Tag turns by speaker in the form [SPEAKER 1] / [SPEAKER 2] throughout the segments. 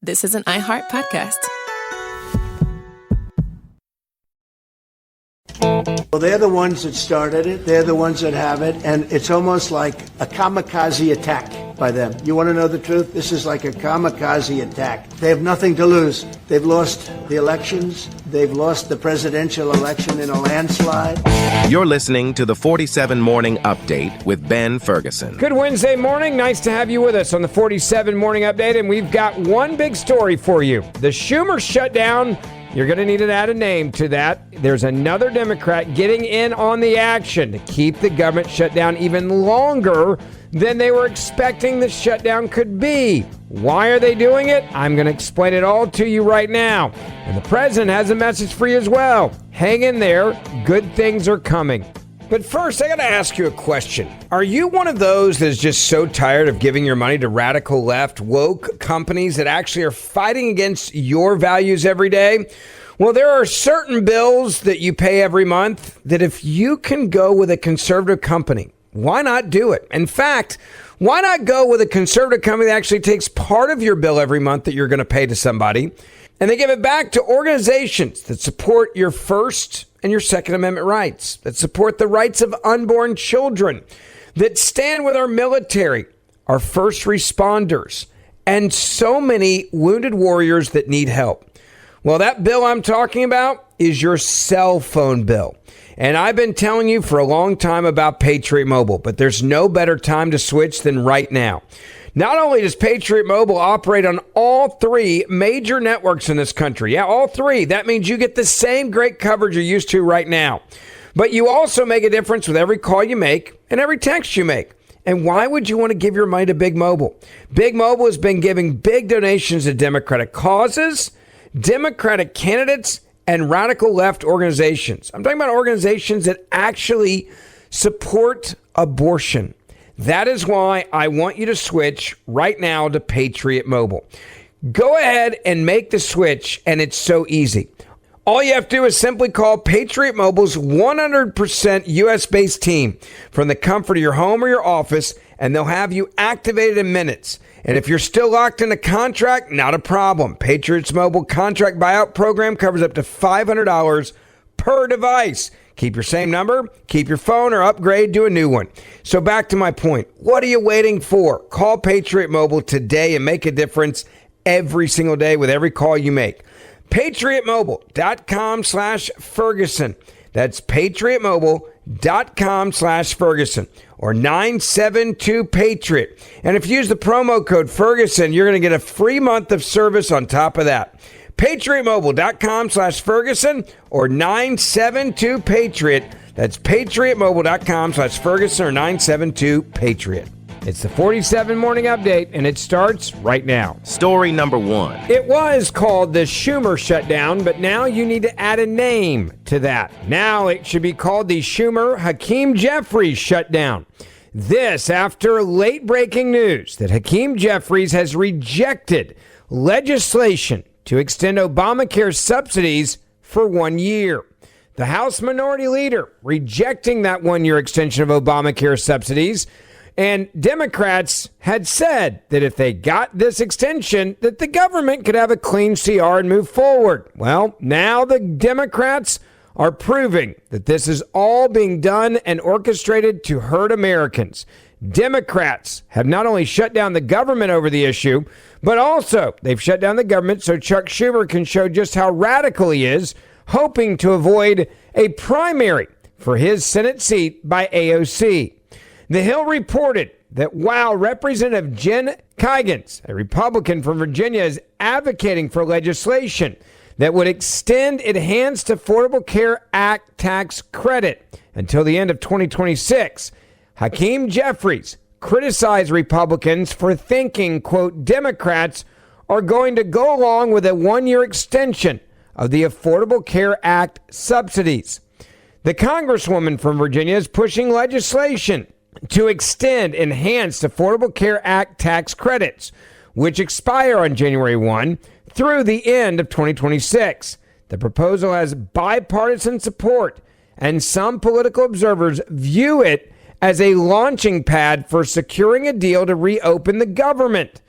[SPEAKER 1] This is an iHeart podcast.
[SPEAKER 2] Well, they're the ones that started it. They're the ones that have it. And it's almost like a kamikaze attack by them. You want to know the truth? This is like a kamikaze attack. They have nothing to lose. They've lost the elections. They've lost the presidential election in a landslide.
[SPEAKER 3] You're listening to the 47 Morning Update with Ben Ferguson.
[SPEAKER 4] Good Wednesday morning. Nice to have you with us on the 47 Morning Update. And we've got one big story for you. The Schumer Shutdown. You're going to need to add a name to that. There's another Democrat getting in on the action to keep the government shut down even longer than they were expecting the shutdown could be. Why are they doing it? I'm going to explain it all to you right now. And the president has a message for you as well. Hang in there. Good things are coming. But first, I got to ask you a question. Are you one of those that's just so tired of giving your money to radical left, woke companies that actually are fighting against your values every day? Well, there are certain bills that you pay every month that if you can go with a conservative company, why not do it? In fact, why not go with a conservative company that actually takes part of your bill every month that you're going to pay to somebody, and they give it back to organizations that support your First and your Second Amendment rights, that support the rights of unborn children, that stand with our military, our first responders, and so many wounded warriors that need help. Well, that bill I'm talking about is your cell phone bill. And I've been telling you for a long time about Patriot Mobile, but there's no better time to switch than right now. Not only does Patriot Mobile operate on all three major networks in this country, yeah, all three. That means you get the same great coverage you're used to right now. But you also make a difference with every call you make and every text you make. And why would you want to give your money to Big Mobile? Big Mobile has been giving big donations to Democratic causes, Democratic candidates, and radical left organizations. I'm talking about organizations that actually support abortion. That is why I want you to switch right now to Patriot Mobile. Go ahead and make the switch, and it's so easy. All you have to do is simply call Patriot Mobile's 100% U.S.-based team from the comfort of your home or your office, and they'll have you activated in minutes. And if you're still locked in a contract, not a problem. Patriot's Mobile contract buyout program covers up to $500 per device. Keep your same number, keep your phone, or upgrade to a new one. So back to my point. What are you waiting for? Call Patriot Mobile today and make a difference every single day with every call you make. PatriotMobile.com/Ferguson. That's PatriotMobile.com/Ferguson or 972-PATRIOT. And if you use the promo code Ferguson, you're going to get a free month of service on top of that. PatriotMobile.com/Ferguson or 972-PATRIOT. That's PatriotMobile.com/Ferguson or 972-PATRIOT. It's the 47 Morning Update, and it starts right now.
[SPEAKER 3] Story number one.
[SPEAKER 4] It was called the Schumer Shutdown, but now you need to add a name to that. Now it should be called the Schumer Hakeem Jeffries Shutdown. This after late-breaking news that Hakeem Jeffries has rejected legislation to extend Obamacare subsidies for 1 year. The House Minority Leader rejecting that 1 year extension of Obamacare subsidies. And Democrats had said that if they got this extension, that the government could have a clean CR and move forward. Well, now the Democrats are proving that this is all being done and orchestrated to hurt Americans. Democrats have not only shut down the government over the issue, but also they've shut down the government so Chuck Schumer can show just how radical he is, hoping to avoid a primary for his Senate seat by AOC. The Hill reported that while Representative Jen Kygans, a Republican from Virginia, is advocating for legislation that would extend Enhanced Affordable Care Act tax credit until the end of 2026, Hakeem Jeffries criticized Republicans for thinking, quote, Democrats are going to go along with a 1 year extension of the Affordable Care Act subsidies. The Congresswoman from Virginia is pushing legislation to extend Enhanced Affordable Care Act tax credits, which expire on January 1 through the end of 2026. The proposal has bipartisan support, and some political observers view it as a launching pad for securing a deal to reopen the government.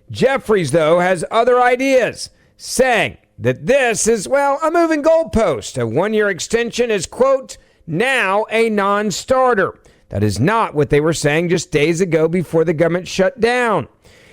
[SPEAKER 4] Jeffries, though, has other ideas, saying that this is, well, a moving goalpost. A one-year extension is, quote, now a non-starter. That is not what they were saying just days ago before the government shut down.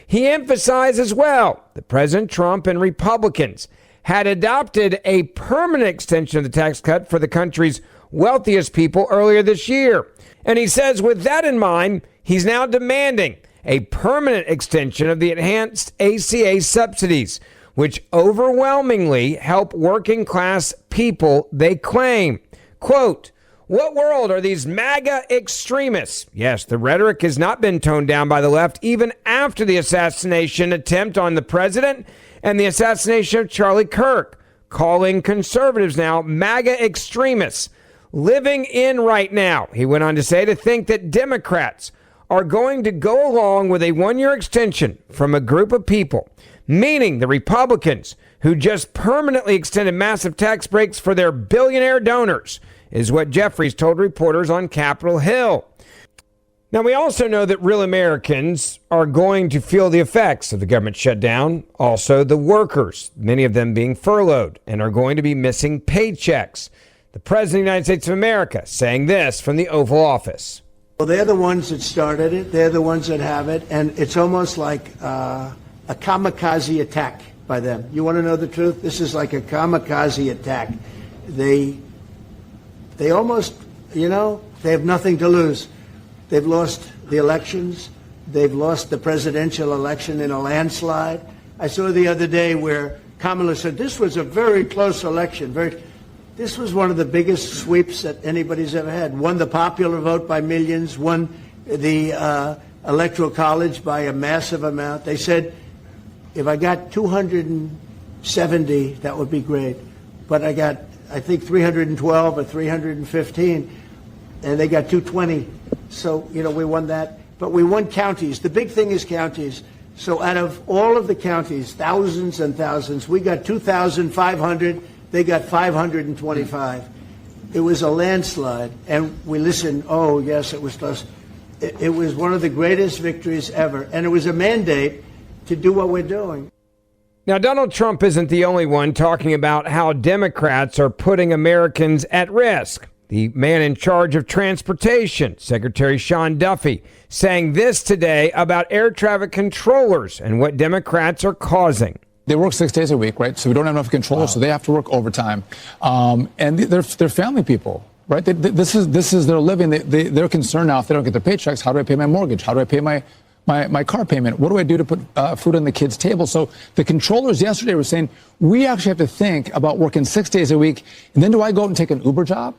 [SPEAKER 4] He emphasized as well that President Trump and Republicans had adopted a permanent extension of the tax cut for the country's wealthiest people earlier this year. And he says with that in mind, he's now demanding a permanent extension of the enhanced ACA subsidies, which overwhelmingly help working class people, they claim. Quote, what world are these MAGA extremists? Yes, the rhetoric has not been toned down by the left even after the assassination attempt on the president and the assassination of Charlie Kirk, calling conservatives now MAGA extremists. Living in right now, he went on to say, to think that Democrats are going to go along with a one-year extension from a group of people, meaning the Republicans who just permanently extended massive tax breaks for their billionaire donors, is what Jeffries told reporters on Capitol Hill. Now, we also know that real Americans are going to feel the effects of the government shutdown. Also, the workers, many of them being furloughed and are going to be missing paychecks. The President of the United States of America saying this from the Oval Office.
[SPEAKER 2] Well, they're the ones that started it. They're the ones that have it. And it's almost like a kamikaze attack by them. You want to know the truth? This is like a kamikaze attack. They almost, they have nothing to lose. They've lost the elections. They've lost the presidential election in a landslide. I saw the other day where Kamala said this was a very close election. This was one of the biggest sweeps that anybody's ever had. Won the popular vote by millions, won the Electoral College by a massive amount. They said, if I got 270, that would be great. But I got, I think, 312 or 315, and they got 220. So, we won that. But we won counties. The big thing is counties. So out of all of the counties, thousands and thousands, we got 2,500. They got 525. It was a landslide. And we listened, oh, yes, it was close. It was one of the greatest victories ever. And it was a mandate to do what we're doing.
[SPEAKER 4] Now, Donald Trump isn't the only one talking about how Democrats are putting Americans at risk. The man in charge of transportation, Secretary Sean Duffy, saying this today about air traffic controllers and what Democrats are causing.
[SPEAKER 1] They work 6 days a week, right? So we don't have enough controllers, so they have to work overtime. And they're family people, right? This is their living. They're concerned now if they don't get their paychecks. How do I pay my mortgage? How do I pay my car payment? What do I do to put food on the kids' table? So the controllers yesterday were saying, we actually have to think about working 6 days a week. And then do I go out and take an Uber job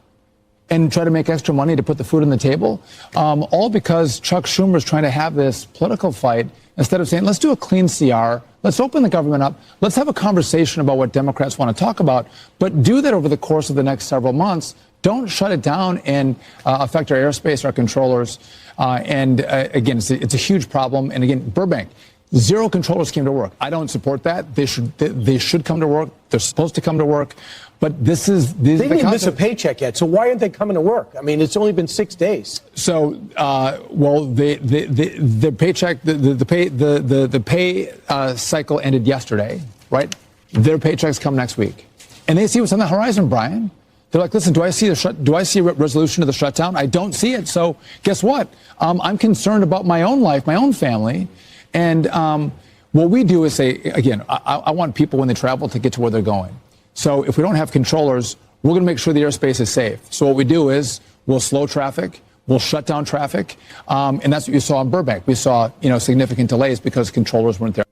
[SPEAKER 1] and try to make extra money to put the food on the table? All because Chuck Schumer is trying to have this political fight instead of saying, let's do a clean CR. Let's open the government up. Let's have a conversation about what Democrats want to talk about, but do that over the course of the next several months. Don't shut it down and affect our airspace, our controllers. Again, it's a huge problem. And again, Burbank, 0 controllers came to work. I don't support that. They should come to work. They're supposed to come to work. But they didn't even miss a paycheck yet. So why aren't they coming to work? I mean, it's only been 6 days. So, the paycheck, the pay cycle ended yesterday, right? Their paychecks come next week, and they see what's on the horizon, Brian. They're like, listen, do I see a resolution to the shutdown? I don't see it. So guess what? I'm concerned about my own life, my own family, and what we do is say, again, I want people when they travel to get to where they're going. So if we don't have controllers, we're going to make sure the airspace is safe. So what we do is we'll slow traffic, we'll shut down traffic, and that's what you saw in Burbank. We saw, significant delays because controllers weren't there.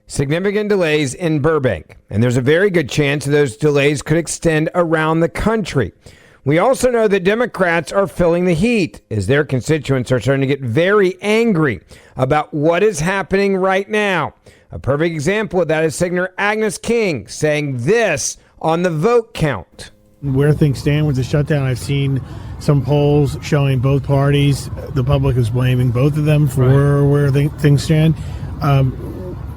[SPEAKER 4] Significant delays in Burbank, and there's a very good chance those delays could extend around the country. We also know that Democrats are feeling the heat as their constituents are starting to get very angry about what is happening right now. A perfect example of that is Senator Agnes King saying this on the vote count.
[SPEAKER 5] Where things stand with the shutdown, I've seen some polls showing both parties. The public is blaming both of them for where things stand.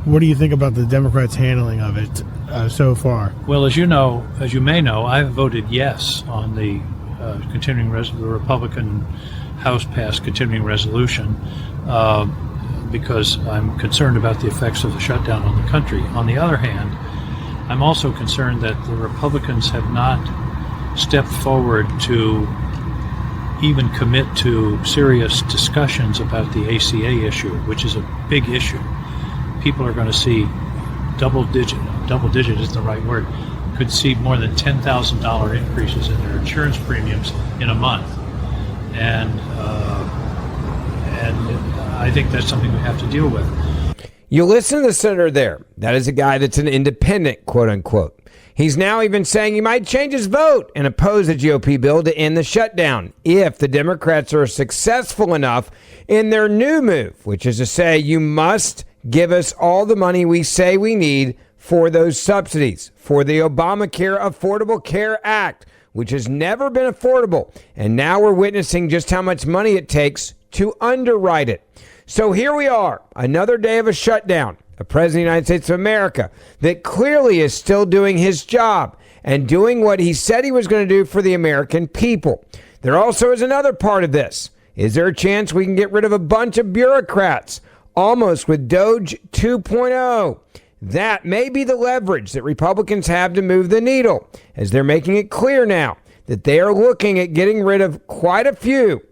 [SPEAKER 5] What do you think about the Democrats' handling of it so far?
[SPEAKER 6] Well, as you may know, I've voted yes on the the Republican House passed continuing resolution. because I'm concerned about the effects of the shutdown on the country. On the other hand, I'm also concerned that the Republicans have not stepped forward to even commit to serious discussions about the ACA issue, which is a big issue. People are going to see double digit isn't the right word, could see more than $10,000 increases in their insurance premiums in a month. And I think that's something we have to deal with.
[SPEAKER 4] You listen to the senator there. That is a guy that's an independent, quote unquote. He's now even saying he might change his vote and oppose the GOP bill to end the shutdown if the Democrats are successful enough in their new move, which is to say you must give us all the money we say we need for those subsidies, for the Obamacare Affordable Care Act, which has never been affordable. And now we're witnessing just how much money it takes to underwrite it. So here we are, another day of a shutdown. A president of the United States of America that clearly is still doing his job and doing what he said he was going to do for the American people. There also is another part of this. Is there a chance we can get rid of a bunch of bureaucrats, almost with Doge 2.0? That may be the leverage that Republicans have to move the needle, as they're making it clear now that they are looking at getting rid of quite a few,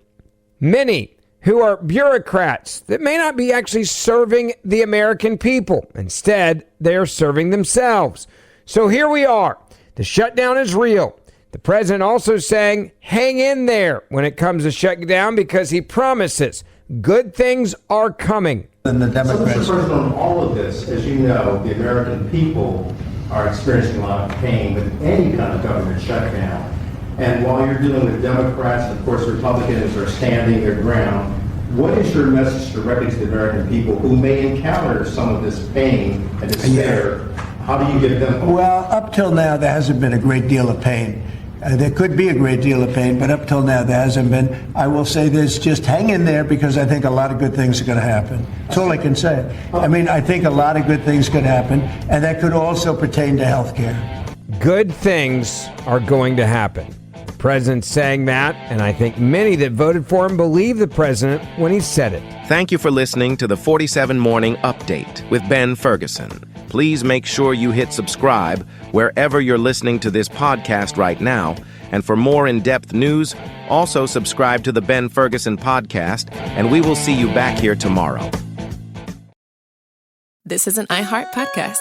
[SPEAKER 4] many, who are bureaucrats that may not be actually serving the American people. Instead, they are serving themselves. So here we are. The shutdown is real. The president also saying, hang in there when it comes to shutting down, because he promises good things are coming.
[SPEAKER 7] And the Democrats.
[SPEAKER 8] So, Mr. President, on all of this, as you know, the American people are experiencing a lot of pain with any kind of government shutdown. And while you're dealing with Democrats, and of course Republicans are standing their ground, what is your message directly to the American people who may encounter some of this pain and despair? How do you give them hope?
[SPEAKER 2] Well, up till now, there hasn't been a great deal of pain. There could be a great deal of pain, but up till now, there hasn't been. I will say this, just hang in there, because I think a lot of good things are going to happen. That's all I can say. I mean, I think a lot of good things could happen, and that could also pertain to health care.
[SPEAKER 4] Good things are going to happen. The president's saying that, and I think many that voted for him believe the president when he said it.
[SPEAKER 3] Thank you for listening to the 47 Morning Update with Ben Ferguson. Please make sure you hit subscribe wherever you're listening to this podcast right now. And for more in-depth news, also subscribe to the Ben Ferguson Podcast, and we will see you back here tomorrow.
[SPEAKER 9] This is an iHeart podcast.